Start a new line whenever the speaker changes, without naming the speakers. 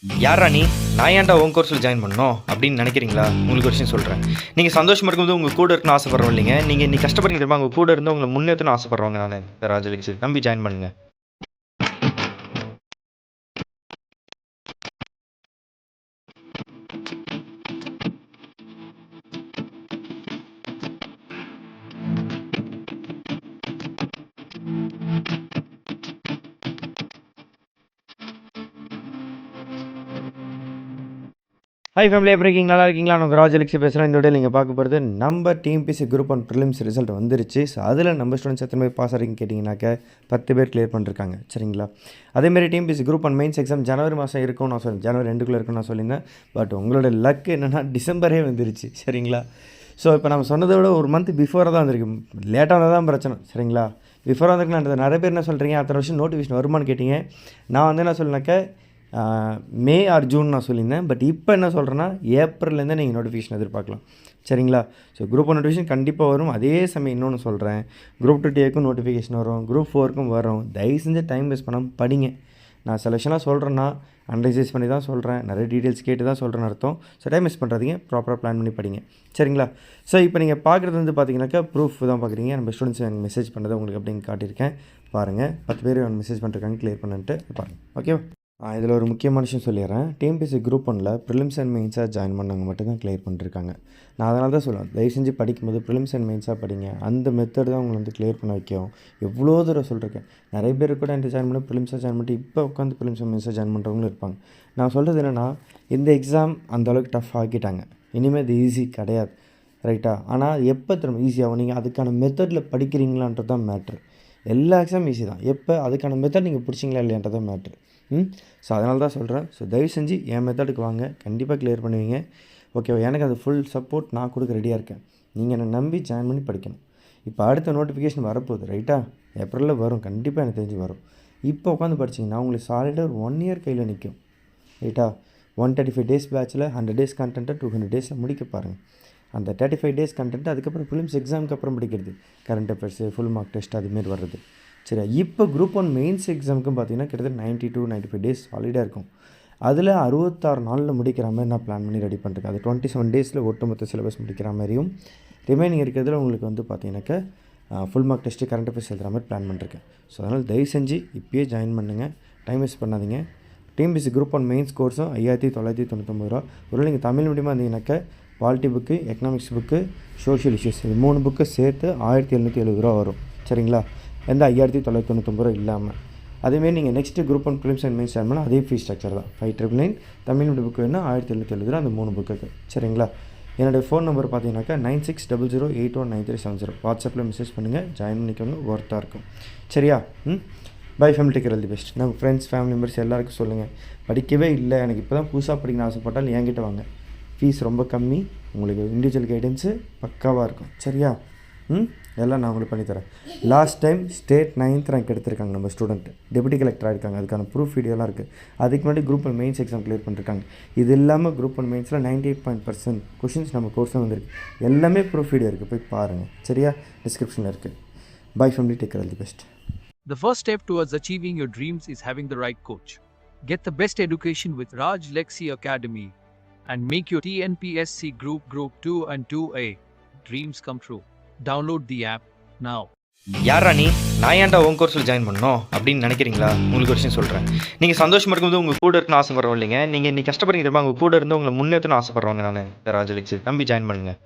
யாரா நீ? நான் ஏன்டா உன் கோர்ஸில் ஜாயின் பண்ணணும் அப்படின்னு நினைக்கிறீங்களா? உங்களுக்கு ஒரு விஷயம் சொல்கிறேன். நீங்கள் சந்தோஷமா இருக்கும்போது உங்கள் கூட இருக்கணும்னு ஆசைப்படுறோம் இல்லைங்க. நீங்கள் இன்னைக்கு கஷ்டப்படுறீங்க தெரியுமா? உங்கள் கூட இருந்து உங்களை முன்னேற்றணும்னு ஆசைப்படுறவங்க நான் ராஜலிங்ஸ் நம்பி ஜாயின் பண்ணுங்க. ஹாய் ஃபேமிலி, எப்படி இருக்கீங்க? நல்லா இருக்கீங்களா? நான் ராஜலிக்ஸ் பேசுகிறேன். இந்த வீடியோ நீங்கள் பார்க்க போகிறது நம்ம TNPSC group one prelims result வந்துருச்சு. ஸோ அதில் நம்ம ஸ்டூடெண்ட்ஸ் எத்தனை பேர் பாஸ் ஆகிருக்கீங்க கேட்டிங்கனாக்க 10 பேர் கிளியர் பண்ணிருக்காங்க. சரிங்களா? அதேமாதிரி TNPSC group one mains exam ஜனவரி மாதம் இருக்கும் நான் சொல்லுவேன். ஜனவரி 2க்குள்ளே இருக்குன்னு நான் சொல்லியிருந்தேன். பட் உங்களோட லக் என்னென்னா டிசம்பரே வந்துருச்சு. சரிங்களா? ஸோ இப்போ நம்ம சொன்னதை விட ஒரு மந்த் பிஃபோராக தான் வந்திருக்கு. லேட்டாக வந்தால் தான் பிரச்சனை. சரிங்களா? பிஃபோராக வந்திருக்கலாம். நிறைய பேர் என்ன சொல்கிறீங்க, அத்தனை வருஷம் நோட்டிஃபிகேஷன் வருமானு கேட்டிங்க. நான் வந்து என்ன சொல்லினாக்க மே ஆர் ஜூன் நான் சொல்லியிருந்தேன். பட் இப்போ என்ன சொல்கிறேன்னா ஏப்ரல்லேருந்தே நீங்கள் நோட்டிஃபிகேஷன் எதிர்பார்க்கலாம். சரிங்களா? ஸோ குரூப் ஒன் நோட்டிஃபிகேஷன் கண்டிப்பாக வரும். அதே சமயம் இன்னொன்று சொல்கிறேன், குரூப் 2 டிஏக்கும் நோட்டிஃபிகேஷன் வரும், குரூப் 4க்கும் வரும். தயவு செஞ்சு டைம் வேஸ்ட் பண்ணாமல் படிங்க. நான் சில விஷயம்லாம் சொல்கிறேன்னா அனலைசைஸ் பண்ணி தான் சொல்கிறேன், நிறைய டீட்டெயில்ஸ் கேட்டு தான் சொல்கிறேன்னு அர்த்தம். ஸோ டைம் வேஸ்ட் பண்ணுறதுங்க, ப்ராப்பராக பிளான் பண்ணி படிங்க. சரிங்களா? ஸோ இப்போ நீங்கள் பார்க்குறது வந்து பார்த்தீங்கன்னாக்கா ப்ரூஃப் தான் பார்க்குறீங்க. நம்ம ஸ்டூடெண்ட்ஸ் எனக்கு மெசேஜ் பண்ணதை உங்களுக்கு அப்படின்னு காட்டியிருக்கேன். பாருங்கள், 10 பேர் மெசேஜ் பண்ணிருக்காங்க கிளியர் பண்ணிட்டு பாருங்கள். ஓகேவா? இதில் ஒரு முக்கியமான விஷயம் சொல்லிடுறேன். டிஎன்பிஎஸ்சி குரூப் ஒன்னில் ப்ரிலிம்ஸ் அண்ட் மெயின்ஸாக ஜாயின் பண்ணவங்க மட்டும் தான் கிளியர் பண்ணிருக்காங்க. நான் அதனால தான் சொல்லுவேன், தயவு செஞ்சு படிக்கும்போது ப்ரிலிம்ஸ் அண்ட் மெயின்ஸாக படிங்க. அந்த மெத்தட் தான் உங்களை வந்து கிளியர் பண்ண வைக்கும். எவ்வளோ தூரம் சொல்லியிருக்கேன். நிறைய பேர் கூட என்கிட்ட ஜாயின் பண்ணி ப்ரிலிம்ஸாக ஜாயின் பண்ணிட்டு இப்போ உட்காந்து ப்ரிலிம்ஸ் அண்ட் மெயின்ஸாக ஜாயின் பண்ணுறவங்களும் இருப்பாங்க. நான் சொல்கிறது என்னென்னா, இந்த எக்ஸாம் அந்தளவுக்கு டஃப் ஆக்கிட்டாங்க. இனிமேல் இது ஈஸி கிடையாது. ரைட்டா? ஆனால் எப்போ திரும்ப ஈஸியாகும், நீங்கள் அதுக்கான மெத்தடில் படிக்கிறீங்களான்றது தான் மேட்ரு. எல்லா எக்ஸாம் ஈஸி தான். எப்போ அதுக்கான மெத்தட் நீங்கள் பிடிச்சிங்களா இல்லையான்றது தான் மேட்ரு. ஸோ அதனால தான் சொல்கிறேன். ஸோ தயவு செஞ்சு என் மெத்தடுக்கு வாங்க, கண்டிப்பாக கிளியர் பண்ணுவீங்க. ஓகேவா? எனக்கு அது ஃபுல் சப்போர்ட் நான் கொடுக்க ரெடியாக இருக்கேன். நீங்கள் என்னை நம்பி ஜாயின் பண்ணி படிக்கணும். இப்போ அடுத்த நோட்டிஃபிகேஷன் வரப்போகுது. ரைட்டா? ஏப்ரலில் வரும், கண்டிப்பாக எனக்கு தெரிஞ்சு வரும். இப்போ உட்காந்து படிச்சிங்கன்னா உங்களுக்கு சாலிடாக ஒரு 1 இயர் கையில் நிற்கும். ரைட்டா? 135 டேஸ் பேட்சில் 100 டேஸ் கண்டென்ட்டை 200 டேஸில் முடிக்க பாருங்கள். அந்த 35 டேஸ் கண்டென்ட்டு அதுக்கப்புறம் ஃபிலிம்ஸ் எக்ஸாமுக்கு அப்புறம் படிக்கிறது, current affairs, full mark test அதுமாரி வர்றது. சரியா? இப்போ குரூப் ஒன் மெயின்ஸ் எக்ஸாமுக்கும் பார்த்தீங்கன்னா கிட்டத்தட்ட 90 to 95 டேஸ் சாலிடாக இருக்கும். அதில் 66 நாளில் முடிக்கிற மாதிரி நான் பிளான் பண்ணி ரெடி பண்ணிருக்கேன். அது 27 டேஸில் ஒட்டுமொத்த சிலபஸ் முடிக்கிற மாதிரியும், ரிமைனிங் இருக்கிறதுல உங்களுக்கு வந்து பார்த்தீங்கன்னாக்கா full mark test, current affairs எழுதுகிற மாதிரி பிளான் பண்ணிருக்கேன். ஸோ அதனால் தயவு செஞ்சு இப்போயே ஜாயின் பண்ணுங்கள், டைம் வேஸ்ட் பண்ணாதீங்க. டிஎன்பிஎஸ்சி குரூப் ஒன் மெயின்ஸ் கோர்ஸும் 5999 ரூபா. ஒரு நீங்கள் தமிழ் மீடியமாக இருந்தீங்கன்னாக்கா polity book, economics book, social issues இது 3 புக்கு சேர்த்து 1770 ரூபா வரும். சரிங்களா? எந்த 5999 ரூபா இல்லாமல். அதேமாரி நீங்கள் next group one prelims and mains join பண்ணால் அதே ஃபீஸ் ஸ்ட்ரக்சர் தான். 5999 தமிழ் மீடியம் புக்கு வேணுன்னா 1770 ரூபா அந்த 3 புக்குக்கு. சரிங்களா? என்னுடைய ஃபோன் நம்பர் பார்த்தீங்கன்னாக்கா 9600819370. வாட்ஸ்அப்பில் மெசேஜ் பண்ணுங்கள், ஜாயின் பண்ணிக்கோங்க, ஒர்த்தாக இருக்கும். சரியா? Bye family, take care, all the best. நம்ம ஃப்ரெண்ட்ஸ், ஃபேமிலி மெம்பர்ஸ் எல்லாருக்கும் சொல்லுங்கள், படிக்கவே இல்லை எனக்கு இப்போ தான் புதுசாக படிக்கணும்னு ஆசைப்பட்டால் என்கிட்ட வாங்க. ஃபீஸ் ரொம்ப கம்மி, உங்களுக்கு இண்டிவிஜுவல் கைடன்ஸு பக்காவாக இருக்கும். சரியா? எல்லாம் நான் உங்களுக்கு பண்ணித்தரேன். Last time state 9th rank எடுத்திருக்காங்க நம்ம ஸ்டூடெண்ட், டெபுட்டி கலெக்டர் ஆகிருக்காங்க. அதுக்கான ப்ரூஃப் வீடியோலாம் இருக்குது. அதுக்கு முன்னாடி group one mains exam clear பண்ணிருக்காங்க. இது இல்லாமல் குரூப் ஒன் மெயின்ஸில் 98% கொஷின்ஸ் நம்ம கோர்ஸில் வந்துருக்கு. எல்லாமே ப்ரூஃப் வீடியோ இருக்குது, போய் பாருங்கள். சரியா? டிஸ்கிரிப்ஷனில் இருக்குது. Bye family, take care, all the best.
The first step towards achieving your dreams is having the right coach. Get the best education with Raj Lexi Academy and make your TNPSC Group 2 and 2A dreams come true. Download the app now.
யாரா நீ? நான் ஏன்டா உன் கோர்ஸில் join பண்ணணும் அப்படின்னு நினைக்கிறீங்களா? உங்களுக்கு ஒரு விஷயம் சொல்கிறேன். நீங்கள் சந்தோஷமாக இருக்கும்போது உங்கள் கூட இருக்கணும்னு ஆசைப்படுறோம் இல்லைங்க. நீங்கள் இன்னைக்கு கஷ்டப்படுறீங்க தெரியுமா? உங்கள் கூட இருந்து உங்களை முன்னேற்றணும்னு ஆசைப்படுறவங்க நான் ராஜலிக்ஸ் நம்பி ஜாயின் பண்ணுங்கள்.